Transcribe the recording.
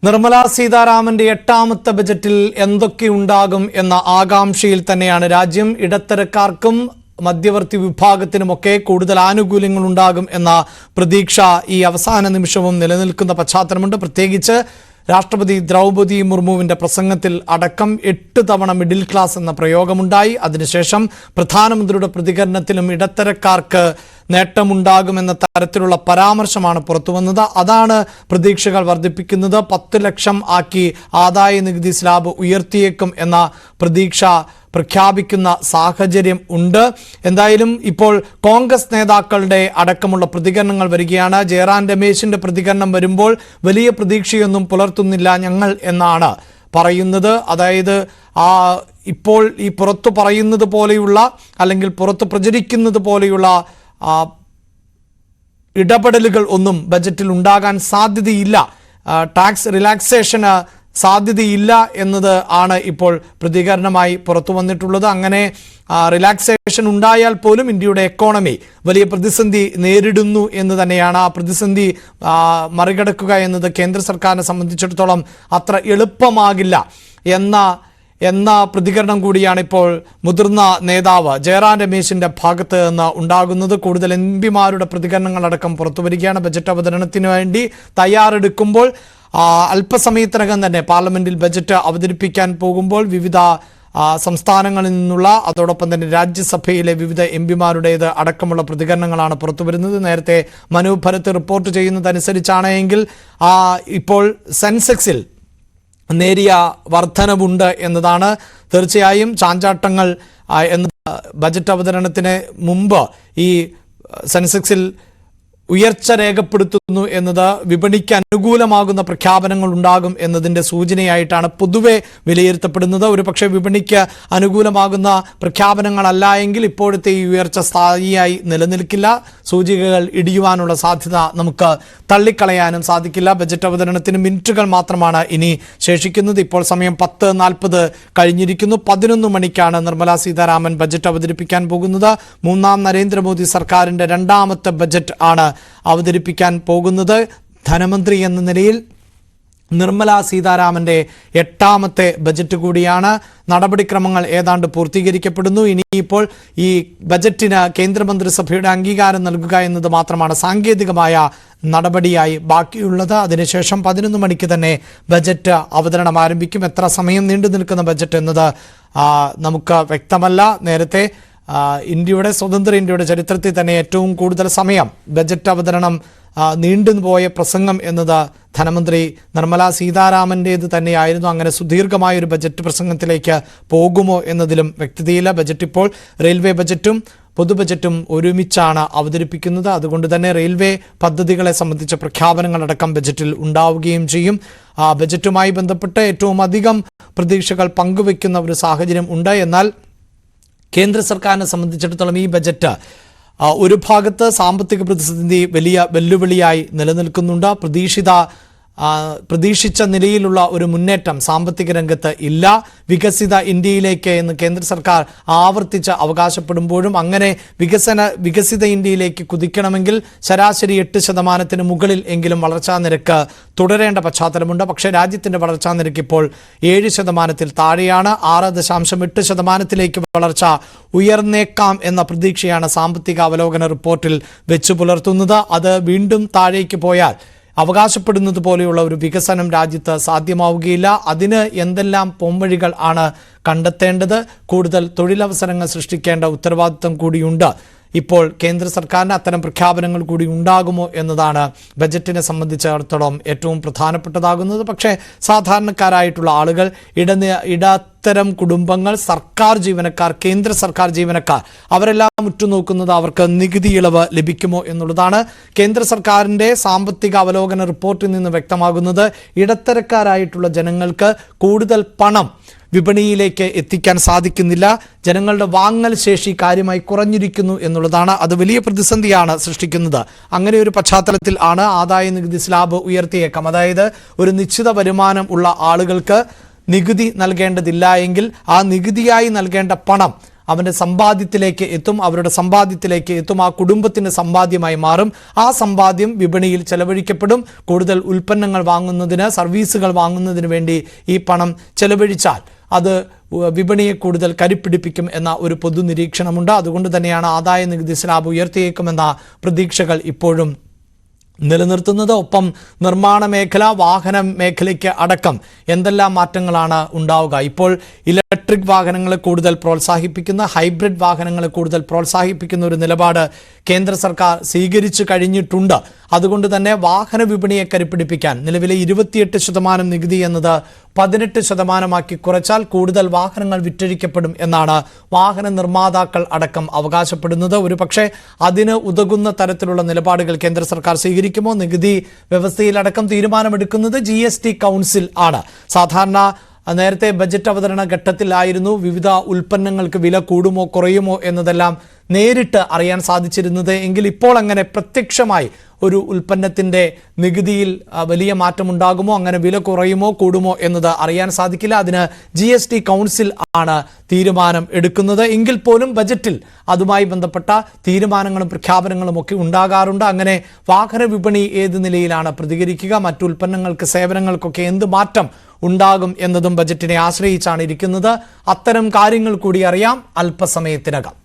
നിർമ്മല സീതാരാമന്റെ എട്ടാമത്തെ ബജറ്റിൽ എന്തൊക്കെയുണ്ടാകും എന്ന ആകാംക്ഷയിൽ തന്നെയാണ് രാജ്യം. ഇടത്തരക്കാർക്കും മധ്യവർത്തി വിഭാഗത്തിനുമൊക്കെ കൂടുതൽ ആനുകൂല്യങ്ങൾ ഉണ്ടാകും എന്ന പ്രതീക്ഷ ഈ അവസാന നിമിഷവും നിലനിൽക്കുന്ന പശ്ചാത്തലമുണ്ട്. പ്രത്യേകിച്ച് രാഷ്ട്രപതി ദ്രൗപദി മുർമുവിന്റെ പ്രസംഗത്തിൽ അടക്കം 8 തവണ മിഡിൽ ക്ലാസ് എന്ന പ്രയോഗമുണ്ടായി. അതിനുശേഷം പ്രധാനമന്ത്രിയുടെ പ്രതികരണത്തിലും ഇടത്തരക്കാർക്ക് നേട്ടമുണ്ടാകുമെന്ന തരത്തിലുള്ള പരാമർശമാണ് പുറത്തുവന്നത്. അതാണ് പ്രതീക്ഷകൾ വർദ്ധിപ്പിക്കുന്നത്. 10 ലക്ഷം ആക്കി ആദായ നികുതി സ്ലാബ് ഉയർത്തിയേക്കും എന്ന പ്രതീക്ഷ പ്രഖ്യാപിക്കുന്ന സാഹചര്യം ഉണ്ട്. എന്തായാലും ഇപ്പോൾ കോൺഗ്രസ് നേതാക്കളുടെ അടക്കമുള്ള പ്രതികരണങ്ങൾ വരികയാണ്. ജയറാം രമേശിന്റെ പ്രതികരണം വരുമ്പോൾ വലിയ പ്രതീക്ഷയൊന്നും പുലർത്തുന്നില്ല ഞങ്ങൾ എന്നാണ് പറയുന്നത്. അതായത് ഇപ്പോൾ ഈ പുറത്തു പറയുന്നത് പോലെയുള്ള അല്ലെങ്കിൽ പുറത്ത് പ്രചരിക്കുന്നത് പോലെയുള്ള ഇടപെടലുകൾ ഒന്നും ബജറ്റിൽ ഉണ്ടാകാൻ സാധ്യതയില്ല. ടാക്സ് റിലാക്സേഷന് സാധ്യതയില്ല എന്നത് ആണ് ഇപ്പോൾ പ്രതികരണമായി പുറത്തു വന്നിട്ടുള്ളത്. അങ്ങനെ റിലാക്സേഷൻ ഉണ്ടായാൽ പോലും ഇന്ത്യയുടെ എക്കോണമി വലിയ പ്രതിസന്ധി നേരിടുന്നു എന്ന് തന്നെയാണ്. ആ പ്രതിസന്ധി മറികടക്കുക എന്നത് കേന്ദ്ര സർക്കാരിനെ സംബന്ധിച്ചിടത്തോളം അത്ര എളുപ്പമാകില്ല എന്ന പ്രതികരണം കൂടിയാണ് ഇപ്പോൾ മുതിർന്ന നേതാവ് ജയറാം രമേശിന്റെ ഭാഗത്ത് നിന്ന് ഉണ്ടാകുന്നത്. കൂടുതൽ എംപിമാരുടെ പ്രതികരണങ്ങളടക്കം പുറത്തു വരികയാണ്. ബജറ്റ് അവതരണത്തിന് വേണ്ടി തയ്യാറെടുക്കുമ്പോൾ അല്പസമയത്തിനകം തന്നെ പാർലമെന്റിൽ ബജറ്റ് അവതരിപ്പിക്കാൻ പോകുമ്പോൾ വിവിധ സംസ്ഥാനങ്ങളിൽ നിന്നുള്ള അതോടൊപ്പം തന്നെ രാജ്യസഭയിലെ വിവിധ എംപിമാരുടേത് അടക്കമുള്ള പ്രതികരണങ്ങളാണ് പുറത്തു വരുന്നത്. നേരത്തെ മനു ഭരത് റിപ്പോർട്ട് ചെയ്യുന്നതനുസരിച്ചാണ് എങ്കിൽ ഇപ്പോൾ സെൻസെക്സിൽ നേരിയ വർധനവുണ്ട് എന്നതാണ്. തീർച്ചയായും ചാഞ്ചാട്ടങ്ങൾ എന്ന ബജറ്റ് അവതരണത്തിന് മുമ്പ് ഈ സെൻസെക്സിൽ ഉയർച്ച രേഖപ്പെടുത്തുന്നു എന്നത് വിപണിക്ക് അനുകൂലമാകുന്ന പ്രഖ്യാപനങ്ങൾ ഉണ്ടാകും എന്നതിൻ്റെ സൂചനയായിട്ടാണ് പൊതുവെ വിലയിരുത്തപ്പെടുന്നത്. ഒരു പക്ഷേ വിപണിക്ക് അനുകൂലമാകുന്ന പ്രഖ്യാപനങ്ങളല്ല എങ്കിൽ ഇപ്പോഴത്തെ ഈ ഉയർച്ച സ്ഥായിയായി നിലനിൽക്കില്ല. സൂചികകൾ ഇടിയുവാനുള്ള സാധ്യത നമുക്ക് തള്ളിക്കളയാനും സാധിക്കില്ല. ബജറ്റ് അവതരണത്തിന് മിനിറ്റുകൾ മാത്രമാണ് ഇനി ശേഷിക്കുന്നത്. ഇപ്പോൾ സമയം 10:40 കഴിഞ്ഞിരിക്കുന്നു. 11 മണിക്കാണ് നിർമ്മല സീതാരാമൻ ബജറ്റ് അവതരിപ്പിക്കാൻ പോകുന്നത്. മൂന്നാം നരേന്ദ്രമോദി സർക്കാരിൻ്റെ 2ാമത്തെ ബജറ്റ് ആണ് അവതരിപ്പിക്കാൻ പോകുന്നത്. ധനമന്ത്രി എന്ന നിലയിൽ നിർമ്മല സീതാരാമന്റെ 8ാമത്തെ ബജറ്റ് കൂടിയാണ്. നടപടിക്രമങ്ങൾ ഏതാണ്ട് പൂർത്തീകരിക്കപ്പെടുന്നു. ഇനിയിപ്പോൾ ഈ ബജറ്റിന് കേന്ദ്രമന്ത്രിസഭയുടെ അംഗീകാരം നൽകുക എന്നത് മാത്രമാണ് സാങ്കേതികമായ നടപടിയായി ബാക്കിയുള്ളത്. അതിനുശേഷം 11 മണിക്ക് തന്നെ ബജറ്റ് അവതരണം ആരംഭിക്കും. എത്ര സമയം നീണ്ടു നിൽക്കുന്ന ബജറ്റ് എന്നത് നമുക്ക് വ്യക്തമല്ല. നേരത്തെ സ്വതന്ത്ര ഇന്ത്യയുടെ ചരിത്രത്തിൽ തന്നെ ഏറ്റവും കൂടുതൽ സമയം ബജറ്റ് അവതരണം നീണ്ടുപോയ പ്രസംഗം എന്നത് ധനമന്ത്രി നിർമ്മല സീതാരാമൻ്റേത് തന്നെയായിരുന്നു. അങ്ങനെ സുദീർഘമായൊരു ബജറ്റ് പ്രസംഗത്തിലേക്ക് പോകുമോ എന്നതിലും വ്യക്തതയില്ല. ബജറ്റ് ഇപ്പോൾ റെയിൽവേ ബജറ്റും പൊതുബജറ്റും ഒരുമിച്ചാണ് അവതരിപ്പിക്കുന്നത്. അതുകൊണ്ട് തന്നെ റെയിൽവേ പദ്ധതികളെ സംബന്ധിച്ച പ്രഖ്യാപനങ്ങളടക്കം ബജറ്റിൽ ഉണ്ടാവുകയും ചെയ്യും. ബജറ്റുമായി ബന്ധപ്പെട്ട് ഏറ്റവും അധികം പ്രതീക്ഷകൾ പങ്കുവയ്ക്കുന്ന ഒരു സാഹചര്യം ഉണ്ട്. എന്നാൽ കേന്ദ്ര സർക്കാരിനെ സംബന്ധിച്ചിടത്തോളം ഈ ബജറ്റ് ഒരു ഭാഗത്ത് സാമ്പത്തിക പ്രതിസന്ധി വലിയ വെല്ലുവിളിയായി നിലനിൽക്കുന്നുണ്ട്. പ്രതീക്ഷിച്ച നിലയിലുള്ള ഒരു മുന്നേറ്റം സാമ്പത്തിക രംഗത്ത് ഇല്ല. വികസിത ഇന്ത്യയിലേക്ക് എന്ന് കേന്ദ്ര സർക്കാർ ആവർത്തിച്ച് അവകാശപ്പെടുമ്പോഴും അങ്ങനെ വികസിത ഇന്ത്യയിലേക്ക് കുതിക്കണമെങ്കിൽ ശരാശരി 8% മുകളിൽ എങ്കിലും വളർച്ചാ നിരക്ക് തുടരേണ്ട പശ്ചാത്തലമുണ്ട്. പക്ഷേ രാജ്യത്തിൻ്റെ വളർച്ചാ നിരക്ക് ഇപ്പോൾ 7% താഴെയാണ്. 6.8% വളർച്ച ഉയർന്നേക്കാം എന്ന പ്രതീക്ഷയാണ് സാമ്പത്തിക അവലോകന റിപ്പോർട്ടിൽ വെച്ചു പുലർത്തുന്നത്. അത് വീണ്ടും താഴേക്ക് പോയാൽ അവകാശപ്പെടുന്നത് പോലെയുള്ള ഒരു വികസനം രാജ്യത്ത് സാധ്യമാവുകയില്ല. അതിന് എന്തെല്ലാം പോംവഴികൾ ആണ് കണ്ടെത്തേണ്ടത്? കൂടുതൽ തൊഴിലവസരങ്ങൾ സൃഷ്ടിക്കേണ്ട ഉത്തരവാദിത്വം കൂടിയുണ്ട്. ഇപ്പോൾ കേന്ദ്ര സർക്കാരിന് അത്തരം പ്രഖ്യാപനങ്ങൾ കൂടി ഉണ്ടാകുമോ എന്നതാണ് ബജറ്റിനെ സംബന്ധിച്ചിടത്തോളം ഏറ്റവും പ്രധാനപ്പെട്ടതാകുന്നത്. പക്ഷേ സാധാരണക്കാരായിട്ടുള്ള ആളുകൾ, ഇടത്തരം കുടുംബങ്ങൾ, സർക്കാർ ജീവനക്കാർ, കേന്ദ്ര സർക്കാർ ജീവനക്കാർ അവരെല്ലാം ഉറ്റുനോക്കുന്നത് അവർക്ക് നികുതി ഇളവ് ലഭിക്കുമോ എന്നുള്ളതാണ്. കേന്ദ്ര സർക്കാരിൻ്റെ സാമ്പത്തിക അവലോകന റിപ്പോർട്ടിൽ നിന്ന് വ്യക്തമാകുന്നത് ഇടത്തരക്കാരായിട്ടുള്ള ജനങ്ങൾക്ക് കൂടുതൽ പണം വിപണിയിലേക്ക് എത്തിക്കാൻ സാധിക്കുന്നില്ല. ജനങ്ങളുടെ വാങ്ങൽ ശേഷി കാര്യമായി കുറഞ്ഞിരിക്കുന്നു എന്നുള്ളതാണ്. അത് വലിയ പ്രതിസന്ധിയാണ് സൃഷ്ടിക്കുന്നത്. അങ്ങനെ ഒരു പശ്ചാത്തലത്തിൽ ആണ് ആദായ നികുതി സ്ലാബ് ഉയർത്തിയേക്കാം. അതായത് ഒരു നിശ്ചിത വരുമാനം ഉള്ള ആളുകൾക്ക് നികുതി നൽകേണ്ടതില്ല എങ്കിൽ ആ നികുതിയായി നൽകേണ്ട പണം അവൻ്റെ സമ്പാദ്യത്തിലേക്ക് എത്തും, അവരുടെ സമ്പാദ്യത്തിലേക്ക് എത്തും, ആ കുടുംബത്തിൻ്റെ സമ്പാദ്യമായി മാറും. ആ സമ്പാദ്യം വിപണിയിൽ ചെലവഴിക്കപ്പെടും. കൂടുതൽ ഉൽപ്പന്നങ്ങൾ വാങ്ങുന്നതിന്, സർവീസുകൾ വാങ്ങുന്നതിന് വേണ്ടി ഈ പണം ചെലവഴിച്ചാൽ അത് വിപണിയെ കൂടുതൽ കരുപ്പിടിപ്പിക്കും എന്ന ഒരു പൊതുനിരീക്ഷണമുണ്ട്. അതുകൊണ്ട് തന്നെയാണ് ആദായ നികുതി സ്ലാബ് ഉയർത്തിയേക്കുമെന്ന പ്രതീക്ഷകൾ ഇപ്പോഴും നിലനിർത്തുന്നത്. ഒപ്പം നിർമ്മാണ മേഖല, വാഹന മേഖലയ്ക്ക് അടക്കം എന്തെല്ലാം മാറ്റങ്ങളാണ് ഉണ്ടാവുക? ഇപ്പോൾ ഇലക്ട്രിക് വാഹനങ്ങളെ കൂടുതൽ പ്രോത്സാഹിപ്പിക്കുന്ന, ഹൈബ്രിഡ് വാഹനങ്ങളെ കൂടുതൽ പ്രോത്സാഹിപ്പിക്കുന്ന ഒരു നിലപാട് കേന്ദ്ര സർക്കാർ സ്വീകരിച്ചു കഴിഞ്ഞിട്ടുണ്ട്. അതുകൊണ്ട് തന്നെ വാഹന വിപണിയെ കരുപ്പിടിപ്പിക്കാൻ നിലവിലെ 28% നികുതി എന്നത് 18% കുറച്ചാൽ കൂടുതൽ വാഹനങ്ങൾ വിറ്റഴിക്കപ്പെടും എന്നാണ് വാഹന നിർമ്മാതാക്കൾ അടക്കം അവകാശപ്പെടുന്നത്. ഒരു പക്ഷേ അതിന് ഉതകുന്ന തരത്തിലുള്ള നിലപാടുകൾ കേന്ദ്ര സർക്കാർ സ്വീകരിക്കുമോ? നികുതി വ്യവസ്ഥയിലടക്കം തീരുമാനമെടുക്കുന്നത് GST കൗൺസിൽ ആണ്. സാധാരണ നേരത്തെ ബജറ്റ് അവതരണ ഘട്ടത്തിലായിരുന്നു വിവിധ ഉൽപ്പന്നങ്ങൾക്ക് വില കൂടുമോ കുറയുമോ എന്നതെല്ലാം നേരിട്ട് അറിയാൻ സാധിച്ചിരുന്നത്. എങ്കിൽ ഇപ്പോൾ അങ്ങനെ പ്രത്യക്ഷമായി ഒരു ഉൽപ്പന്നത്തിൻ്റെ നികുതിയിൽ വലിയ മാറ്റമുണ്ടാകുമോ, അങ്ങനെ വില കുറയുമോ കൂടുമോ എന്നത് അറിയാൻ സാധിക്കില്ല. അതിന് GST കൗൺസിൽ ആണ് തീരുമാനം എടുക്കുന്നത്. എങ്കിൽ പോലും ബജറ്റിൽ അതുമായി ബന്ധപ്പെട്ട തീരുമാനങ്ങളും പ്രഖ്യാപനങ്ങളും ഒക്കെ ഉണ്ടാകാറുണ്ട്. അങ്ങനെ വാഹന വിപണി ഏത് നിലയിലാണ് പ്രതികരിക്കുക, മറ്റു ഉൽപ്പന്നങ്ങൾക്ക്, സേവനങ്ങൾക്കൊക്കെ എന്ത് മാറ്റം ഉണ്ടാകും എന്നതും ബജറ്റിനെ ആശ്രയിച്ചാണ് ഇരിക്കുന്നത്. അത്തരം കാര്യങ്ങൾ കൂടി അറിയാം അല്പസമയത്തിനകം.